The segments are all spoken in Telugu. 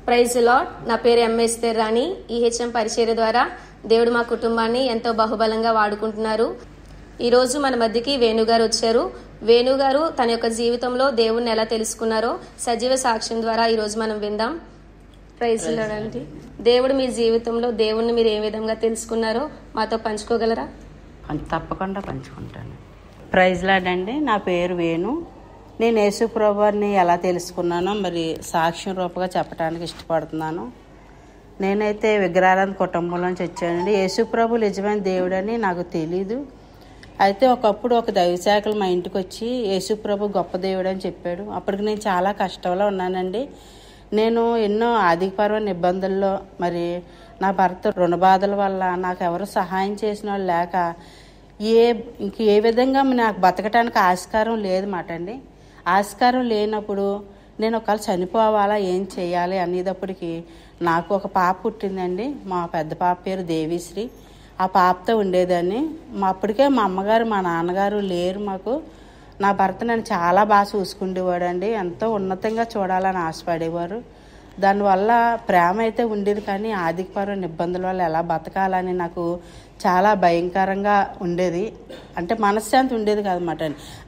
Praise lord. నా పేరు ఎంఎస్ రాణి. ఈహెచ్ఎం పరిచర్య ద్వారా దేవుడు మా కుటుంబాన్ని ఎంతో బహుబలంగా వాడుకుంటున్నారు. ఈరోజు మన మధ్యకి వేణుగారు వచ్చారు. వేణుగారు తన యొక్క జీవితంలో దేవుణ్ణి ఎలా తెలుసుకున్నారో సజీవ సాక్ష్యం ద్వారా ఈరోజు మనం విందాం. ప్రైజ్ లార్డ్ అండి. దేవుడు మీ జీవితంలో దేవుణ్ణి మీరు ఏ విధంగా తెలుసుకున్నారో మాతో పంచుకోగలరా? తప్పకుండా పంచుకుంటాను. ప్రైజ్ లార్డ్ అండి. నా పేరు వేణు. నేను యేసు ప్రభువుని ఎలా తెలుసుకున్నానో మరి సాక్ష్యం రూపంగా చెప్పడానికి ఇష్టపడుతున్నాను. నేనైతే విగ్రహారాధన కుటుంబంలోంచి వచ్చానండి. యేసు ప్రభు నిజమైన దేవుడని నాకు తెలీదు. అయితే ఒకప్పుడు ఒక దైవశాఖలు మా ఇంటికి వచ్చి యేసు ప్రభు గొప్ప దేవుడు అని చెప్పాడు. అప్పటికి నేను చాలా కష్టంలో ఉన్నానండి. నేను ఎన్నో ఆర్థికపరమైన ఇబ్బందుల్లో, మరి నా భర్త రుణ బాధల వల్ల నాకు ఎవరు సహాయం చేసిన వాళ్ళు లేక ఏ విధంగా నాకు బతకటానికి ఆస్కారం లేదు మాట అండి. ఆస్కారం లేనప్పుడు నేను ఒకవేళ చనిపోవాలా, ఏం చేయాలి అనేటప్పటికి నాకు ఒక పాప పుట్టిందండి. మా పెద్ద పాప పేరు దేవిశ్రీ. ఆ పాపతో ఉండేదాన్ని. అప్పటికే మా అమ్మగారు మా నాన్నగారు లేరు మాకు. నా భర్త నన్ను చాలా బాగా చూసుకుండేవాడు అండి. ఎంతో ఉన్నతంగా చూడాలని ఆశపడేవారు. దానివల్ల ప్రేమ అయితే ఉండేది, కానీ ఆర్థికపరమైన ఇబ్బందుల వల్ల ఎలా బతకాలని నాకు చాలా భయంకరంగా ఉండేది. అంటే మనశ్శాంతి ఉండేది కాదన్నమాట.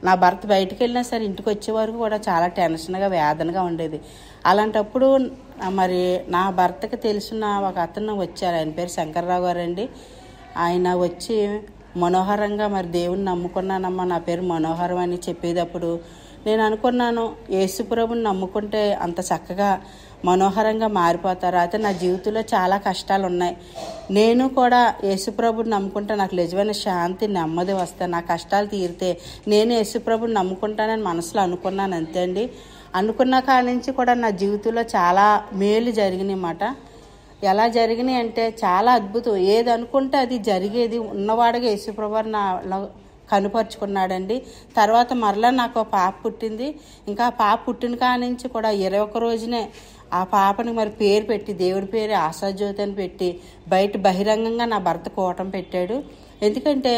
నా భర్త బయటికి వెళ్ళినా సరే ఇంటికి వచ్చే వరకు కూడా చాలా టెన్షన్గా, వేదనగా ఉండేది. అలాంటప్పుడు మరి నా భర్తకి తెలిసిన ఒక అతను వచ్చారు. ఆయన పేరు శంకర్రావు గారు అండి. ఆయన వచ్చి మనోహరంగా మరి దేవుని నమ్ముకున్నానమ్మా, నా పేరు మనోహరం అని చెప్పేటప్పుడు నేను అనుకున్నాను, యేసు ప్రభుని నమ్ముకుంటే అంత చక్కగా మనోహరంగా మారిపోతారు. అయితే నా జీవితంలో చాలా కష్టాలు ఉన్నాయి. నేను కూడా యేసుప్రభుని నమ్ముకుంటే నాకు నిజమైన శాంతి, నెమ్మది వస్తాయి. నా కష్టాలు తీరితే నేను యేసుప్రభుని నమ్ముకుంటానని మనసులో అనుకున్నాను. అంతే అండి. అనుకున్న కాడి నుంచి కూడా నా జీవితంలో చాలా మేలు జరిగినాయి అన్నమాట. ఎలా జరిగినాయి అంటే చాలా అద్భుతం. ఏది అనుకుంటే అది జరిగేది. ఉన్నవాడుగా యేసుప్రభు నా కనుపరుచుకున్నాడండి. తర్వాత మరలా నాకు పాప పుట్టింది. ఇంకా పాప పుట్టిన కాడి నుంచి కూడా 21 రోజునే ఆ పాపని మరి పేరు పెట్టి, దేవుడి పేరు ఆశాజ్యోతి అని పెట్టి బయట బహిరంగంగా నా భర్త కూటం పెట్టాడు. ఎందుకంటే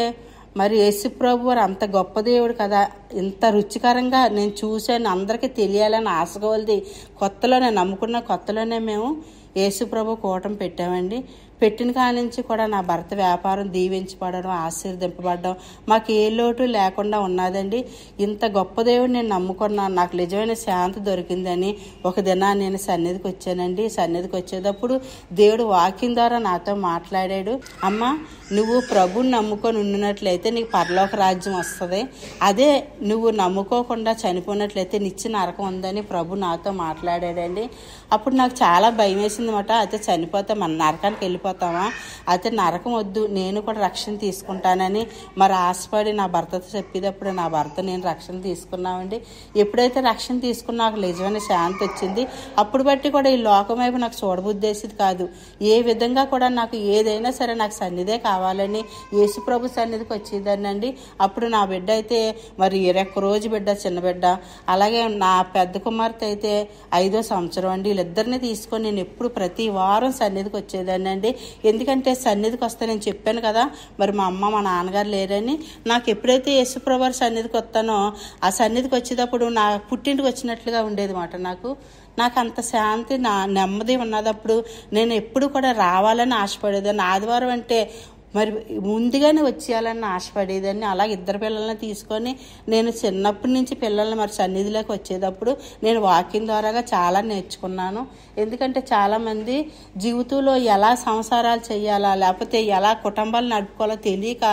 మరి యేసు ప్రభు వారు అంత గొప్ప దేవుడు కదా. ఇంత రుచికరంగా నేను చూశాను, అందరికీ తెలియాలని ఆశగోల్ది. కొత్తలోనే నమ్ముకున్న కొత్తలోనే మేము యేసు ప్రభు కూటం పెట్టామండి. పెట్టిన కాడి నుంచి కూడా నా భర్త వ్యాపారం దీవించబడడం, ఆశీర్వదింపబడడం, మాకు ఏ లోటు లేకుండా ఉన్నదండి. ఇంత గొప్ప దేవుడు నేను నమ్ముకున్నాను, నాకు నిజమైన శాంతి దొరికిందని ఒక దినాన్ని నేను సన్నిధికి వచ్చానండి. సన్నిధికి వచ్చేటప్పుడు దేవుడు వాక్యం ద్వారా నాతో మాట్లాడాడు. అమ్మ, నువ్వు ప్రభుని నమ్ముకొని ఉండినట్లయితే నీకు పరలోక రాజ్యం వస్తుంది. అదే నువ్వు నమ్ముకోకుండా చనిపోయినట్లయితే నిత్య నరకం ఉందని ప్రభు నాతో మాట్లాడాడండి. అప్పుడు నాకు చాలా భయం వేసింది అన్నమాట. అయితే చనిపోతే మన నరకానికి వెళ్ళిపోతామా, అయితే నరకం వద్దు, నేను కూడా రక్షణ తీసుకుంటానని మరి ఆశపడి నా భర్తతో చెప్పేటప్పుడు నా భర్త నేను రక్షణ తీసుకున్నామండి. ఎప్పుడైతే రక్షణ తీసుకున్నా నాకు నిజమైన శాంతి వచ్చింది. అప్పుడు బట్టి కూడా ఈ లోకం వైపు నాకు చూడబుద్దేసేది కాదు. ఏ విధంగా కూడా నాకు ఏదైనా సరే నాకు సన్నిధే కావాలని యేసు ప్రభు సన్నిధికి వచ్చేదాన్ని అండి. అప్పుడు నా బిడ్డ అయితే మరి 21 రోజు బిడ్డ, చిన్న బిడ్డ. అలాగే నా పెద్ద కుమార్తె అయితే 5వ సంవత్సరం అండి. వీళ్ళిద్దరిని తీసుకొని నేను ఎప్పుడు ప్రతి వారం సన్నిధికి వచ్చేదాన్ని అండి. ఎందుకంటే సన్నిధికి వస్తే నేను చెప్పాను కదా, మరి మా అమ్మ మా నాన్నగారు లేరని. నాకు ఎప్పుడైతే యేసుప్రభు వారి సన్నిధికి వస్తానో ఆ సన్నిధికి వచ్చేటప్పుడు నా పుట్టింటికి వచ్చినట్లుగా ఉండేది మాట. నాకు అంత శాంతి, నా నెమ్మది ఉన్నదప్పుడు నేను ఎప్పుడు కూడా రావాలని ఆశపడేదాన్ని. ఆదివారం అంటే మరి ముందుగానే వచ్చేయాలని ఆశపడేదాన్ని. అలా 2 పిల్లల్ని తీసుకొని నేను చిన్నప్పటి నుంచి పిల్లల్ని మరి సన్నిధిలోకి వచ్చేటప్పుడు నేను వాక్యం ద్వారాగా చాలా నేర్చుకున్నాను. ఎందుకంటే చాలామంది జీవితంలో ఎలా సంసారాలు చేయాలా, లేకపోతే ఎలా కుటుంబాలు నడుపుకోవాలో తెలియక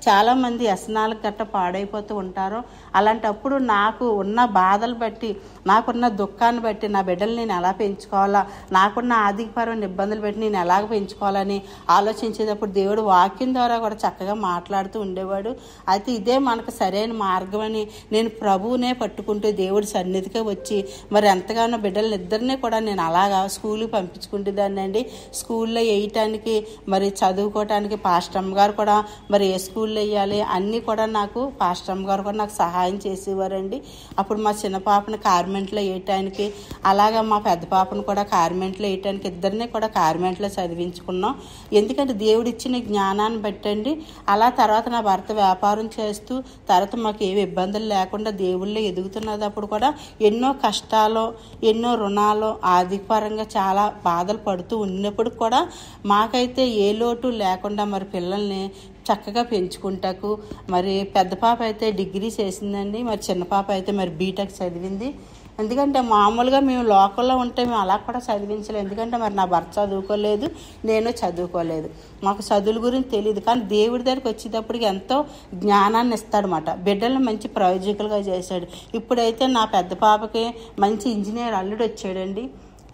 చాలామంది వ్యసనాలకు గట్ట పాడైపోతూ ఉంటారు. అలాంటప్పుడు నాకు ఉన్న బాధలు బట్టి, నాకున్న దుఃఖాన్ని బట్టి నా బిడ్డలు నేను ఎలా పెంచుకోవాలా, నాకున్న ఆర్థికపరమైన ఇబ్బందులు బట్టి నేను ఎలాగ పెంచుకోవాలని ఆలోచించేటప్పుడు దేవుడు వాక్యం ద్వారా కూడా చక్కగా మాట్లాడుతూ ఉండేవాడు. అయితే ఇదే మనకు సరైన మార్గం అని నేను ప్రభువునే పట్టుకుంటూ దేవుడి సన్నిధికే వచ్చి మరి ఎంతగానో బిడ్డలను ఇద్దరినీ కూడా నేను అలాగా స్కూల్కి పంపించుకుంటేదాన్ని అండి. స్కూల్లో వేయటానికి మరి చదువుకోవటానికి పాస్టమ్ గారు కూడా మరి ఏ స్కూల్లో వేయాలి అన్నీ కూడా నాకు పాస్టమ్ గారు కూడా నాకు సహాయం చేసేవారండి. అప్పుడు మా చిన్న పాపను కార్మెంట్లో వేయటానికి, అలాగా మా పెద్ద పాపను కూడా కార్మెంట్లో వేయటానికి ఇద్దరిని కూడా కార్మెంట్లో చదివించుకున్నాం. ఎందుకంటే దేవుడిచ్చిన జ్ఞానం జ్ఞానాన్ని బట్టండి. అలా తర్వాత నా భర్త వ్యాపారం చేస్తూ తర్వాత మాకు ఏమి ఇబ్బందులు లేకుండా దేవుళ్ళో ఎదుగుతున్నప్పుడు కూడా ఎన్నో కష్టాలు, ఎన్నో రుణాలు, ఆర్థిక పరంగా చాలా బాధలు పడుతూ ఉన్నప్పుడు కూడా మాకైతే ఏ లోటు లేకుండా మరి పిల్లల్ని చక్కగా పెంచుకుంటాకు. మరి పెద్ద పాప అయితే డిగ్రీ చేసిందండి, మరి చిన్న పాప అయితే మరి బీటెక్ చదివింది. ఎందుకంటే మామూలుగా మేము లోకల్లో ఉంటే మేము అలా కూడా చదివించలేదు. ఎందుకంటే మరి నా భర్త చదువుకోలేదు, నేను చదువుకోలేదు, మాకు చదువుల గురించి తెలియదు. కానీ దేవుడి దగ్గరికి వచ్చేటప్పటికి ఎంతో జ్ఞానాన్ని ఇస్తాడనమాట. బిడ్డలను మంచి ప్రయోజకులుగా చేశాడు. ఇప్పుడైతే నా పెద్ద పాపకి మంచి ఇంజనీర్ అల్లుడు వచ్చాడండి.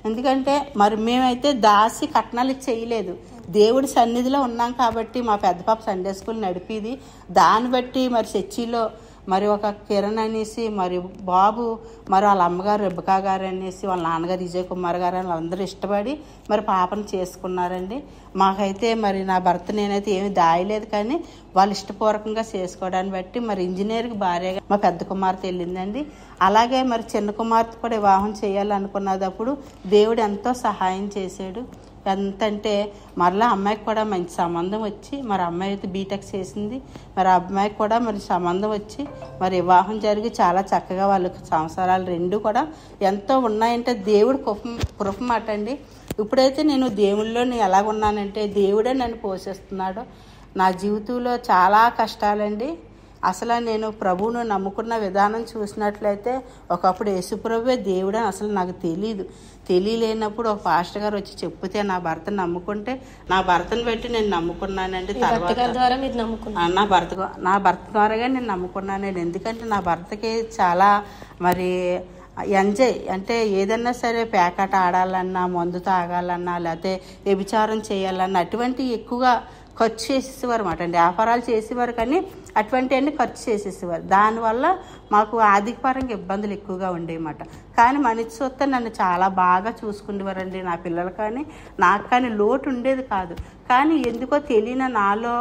ఎందుకంటే మరి మేమైతే దాసి కట్నాలు చేయలేదు, దేవుడి సన్నిధిలో ఉన్నాం కాబట్టి. మా పెద్ద పాప సండే స్కూల్ నడిపేది, దాన్ని బట్టి మరి చర్చిలో మరి ఒక కిరణ్ అనేసి, మరి బాబు, మరి వాళ్ళ అమ్మగారు రెబ్బకా గారు అనేసి, వాళ్ళ నాన్నగారు విజయ్ కుమార్ గారు అని వాళ్ళందరూ ఇష్టపడి మరి పాపను చేసుకున్నారండి. మాకైతే మరి నా భర్త నేనైతే ఏమి దాయలేదు, కానీ వాళ్ళు ఇష్టపూర్వకంగా చేసుకోవడాన్ని బట్టి మరి ఇంజనీర్కి భార్యగా మా పెద్ద కుమార్తె వెళ్ళిందండి. అలాగే మరి చిన్న కుమార్తె కూడా వివాహం చేయాలనుకున్నప్పుడు దేవుడు ఎంతో సహాయం చేశాడు. ఎంతంటే మరలా అమ్మాయికి కూడా మంచి సంబంధం వచ్చి, మరి అమ్మాయి అయితే బీటెక్ చేసింది, మరి అమ్మాయికి కూడా మరి సంబంధం వచ్చి మరి వివాహం జరిగి చాలా చక్కగా వాళ్ళకి సంవత్సరాలు రెండు కూడా ఎంతో ఉన్నాయంటే దేవుడు కృప మాట అండి. ఇప్పుడైతే నేను దేవుళ్ళలో ఎలాగున్నానంటే దేవుడే నన్ను పోషిస్తున్నాడు. నా జీవితంలో చాలా కష్టాలండి. అసలు నేను ప్రభువును నమ్ముకున్న విధానం చూసినట్లయితే ఒకప్పుడు యేసుప్రభువే దేవుడని అసలు నాకు తెలియలేనప్పుడు ఒక పాస్టర్ గారు వచ్చి చెప్తే నా భర్తను నమ్ముకుంటే నా భర్తను బట్టి నేను నమ్ముకున్నానండి. తర్వాత నా భర్త ద్వారాగా నేను నమ్ముకున్నానండి. ఎందుకంటే నా భర్తకి చాలా మరి ఎంజాయ్ అంటే ఏదన్నా సరే పేకాట ఆడాలన్నా, మందు తాగాలన్నా, లేకపోతే వ్యభిచారం చేయాలన్నా అటువంటివి ఎక్కువగా ఖర్చు చేసేసేవారు అన్నమాట అండి. వ్యాపారాలు చేసేవారు కానీ అటువంటివన్నీ ఖర్చు చేసేసేవారు. దానివల్ల మాకు ఆర్థిక పరంగా ఇబ్బందులు ఎక్కువగా ఉండేవన్నమాట. కానీ మనిషి సొత్త నన్ను చాలా బాగా చూసుకునేవారండి. నా పిల్లలు కానీ నాకు కానీ లోటు ఉండేది కాదు. కానీ ఎందుకో తెలియని నాలో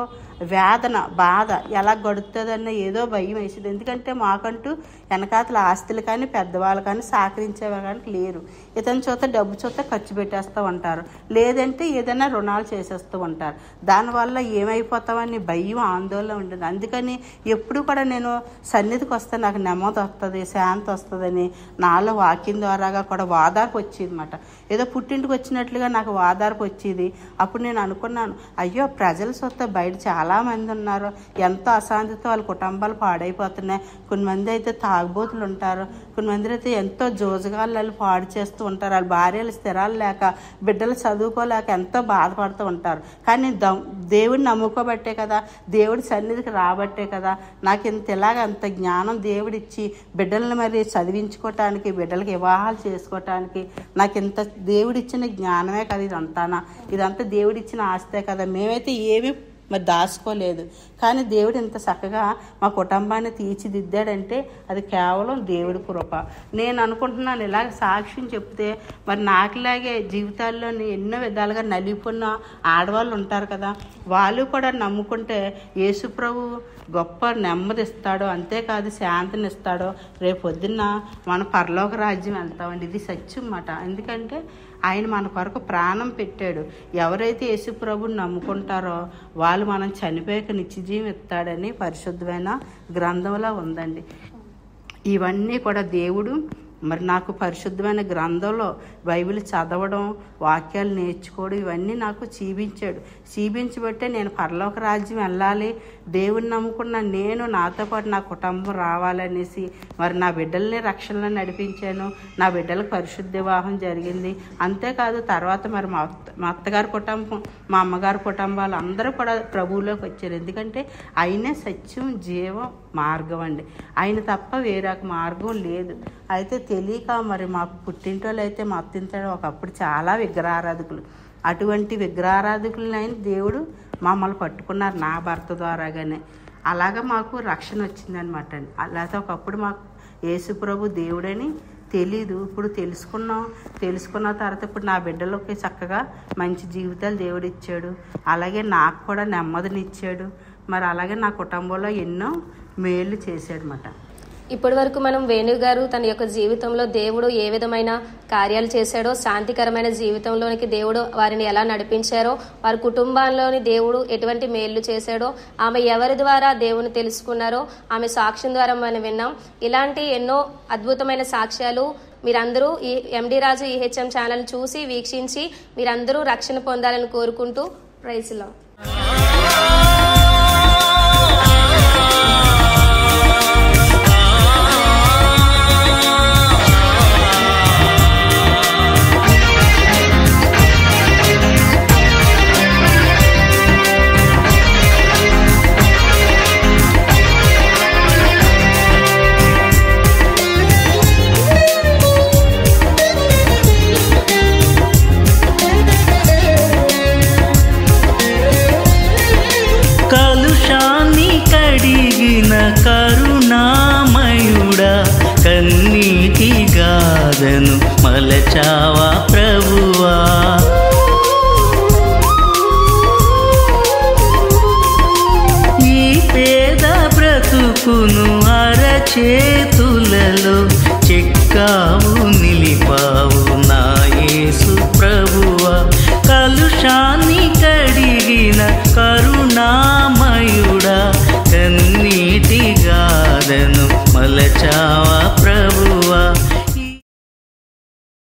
వేదన, బాధ ఎలా గడుపుతుందన్న ఏదో భయం వేసేది. ఎందుకంటే మాకంటూ వెనకాతల ఆస్తులు కానీ పెద్దవాళ్ళు కానీ సహకరించేవారు కానీ లేరు. ఇతని చూత డబ్బు చూత ఖర్చు పెట్టేస్తూ ఉంటారు, లేదంటే ఏదైనా రుణాలు చేసేస్తూ ఉంటారు. దానివల్ల ఏమైపోతామని భయం, ఆందోళన ఉండదు. అందుకని ఎప్పుడు కూడా నేను సన్నిధికి వస్తే నాకు నెమ్మది వస్తుంది, శాంతి వస్తుందని నాలో వాక్యం ద్వారాగా కూడా వాదార్పు వచ్చేది అన్నమాట. ఏదో పుట్టింటికి వచ్చినట్లుగా నాకు వాదార్పు వచ్చేది. అప్పుడు నేను అనుకున్నాను, అయ్యో ప్రజల సొత్త బయట చాలామంది ఉన్నారు, ఎంతో అశాంతితో వాళ్ళ కుటుంబాలు పాడైపోతున్నాయి. కొంతమంది అయితే తాగుబోతులు ఉంటారు, కొంతమంది అయితే ఎంతో జోజగాళ్ళు పాడు చేస్తూ ఉంటారు. వాళ్ళ భార్యలు స్థిరాలు లేక, బిడ్డలు చదువుకోలేక ఎంతో బాధపడుతూ ఉంటారు. కానీ దేవుడిని నమ్ముకోబట్టే కదా, దేవుడి సన్నిధికి రాబట్టే కదా నాకు ఇలాగ అంత జ్ఞానం దేవుడిచ్చి బిడ్డలను మరి చదివించుకోవటానికి, బిడ్డలకి వివాహాలు చేసుకోవటానికి నాకు ఇంత దేవుడిచ్చిన జ్ఞానమే కదా ఇదంతా దేవుడిచ్చిన ఆస్తే కదా. మేమైతే ఏమీ మరి దాచుకోలేదు. కానీ దేవుడు ఇంత చక్కగా మా కుటుంబాన్ని తీర్చిదిద్దాడంటే అది కేవలం దేవుడి కృప. నేను అనుకుంటున్నాను ఇలాగ సాక్ష్యం చెప్తే మరి నాకులాగే జీవితాల్లో ఎన్నో విధాలుగా నలిగిపోయిన ఆడవాళ్ళు ఉంటారు కదా, వాళ్ళు కూడా నమ్ముకుంటే యేసుప్రభు గొప్ప నెమ్మది ఇస్తాడో, అంతేకాదు శాంతిని ఇస్తాడో. రేపు పొద్దున్న మన పరలోక రాజ్యం వెళ్తామండి. ఇది సత్యం అన్నమాట. ఎందుకంటే ఆయన మన కొరకు ప్రాణం పెట్టాడు. ఎవరైతే యేసుప్రభుని నమ్ముకుంటారో వాళ్ళు మనం చనిపోయాక నిత్యజీవం ఇస్తాడని పరిశుద్ధమైన గ్రంథంలో ఉందండి. ఇవన్నీ కూడా దేవుడు మరి నాకు పరిశుద్ధమైన గ్రంథంలో బైబిల్ చదవడం, వాక్యాలు నేర్చుకోవడం ఇవన్నీ నాకు చూపించబట్టే నేను పరలోక రాజ్యం వెళ్ళాలి, దేవుని నమ్ముకున్న నేను, నాతో పాటు నా కుటుంబం రావాలనేసి మరి నా బిడ్డల్ని రక్షణలో నడిపించాను. నా బిడ్డలకు పరిశుద్ధ వివాహం జరిగింది. అంతేకాదు తర్వాత మరి మా అత్తగారి కుటుంబం, మా అమ్మగారి కుటుంబాలు అందరూ కూడా ప్రభువులోకి వచ్చారు. ఎందుకంటే ఆయనే సత్యం, జీవం, మార్గం అండి. ఆయన తప్ప వేరొక మార్గం లేదు. అయితే తెలియక మరి మా పుట్టింటోళ్ళు అయితే మా అత్తింటాడు ఒకప్పుడు చాలా విగ్రహారాధకులు. అటువంటి విగ్రహారాధకులైన దేవుడు మమ్మల్ని పట్టుకున్నారు నా భర్త ద్వారాగానే. అలాగా మాకు రక్షణ వచ్చిందనమాట అండి. అలాగే ఒకప్పుడు మాకు యేసుప్రభు దేవుడని తెలీదు. ఇప్పుడు తెలుసుకున్న తర్వాత ఇప్పుడు నా బిడ్డలకి చక్కగా మంచి జీవితాలు దేవుడు ఇచ్చాడు. అలాగే నాకు కూడా నెమ్మదినిచ్చాడు. మరి అలాగే నా కుటుంబంలో ఎన్నో మేలు చేశాడు అన్నమాట. ఇప్పటి వరకు మనం వేణు గారు తన యొక్క జీవితంలో దేవుడు ఏ విధమైన కార్యాలు చేశాడో, శాంతికరమైన జీవితంలోనికి దేవుడు వారిని ఎలా నడిపించారో, వారి కుటుంబాల్లోని దేవుడు ఎటువంటి మేళ్లు చేశాడో, ఆమె ఎవరి ద్వారా దేవుని తెలుసుకున్నారో ఆమె సాక్ష్యం ద్వారా మనం విన్నాం. ఇలాంటి ఎన్నో అద్భుతమైన సాక్ష్యాలు మీరందరూ ఈ ఎండి రాజు ఈహెచ్ఎం ఛానల్ చూసి వీక్షించి మీరందరూ రక్షణ పొందాలని కోరుకుంటూ ప్రైజ్ ది లార్డ్. కలుషాన్ని కడిగిన కరుణామయుడా, కన్నీటి గాథను మలచావా ప్రభువా. ఈ పేద బ్రతుకును అరచేతులలో చెక్కావు, నిలిపావు నా యేసు ప్రభువా. కలుషాన్ని కడిగిన కరుణామయుడా, కన్నీటి గాథను మలచావా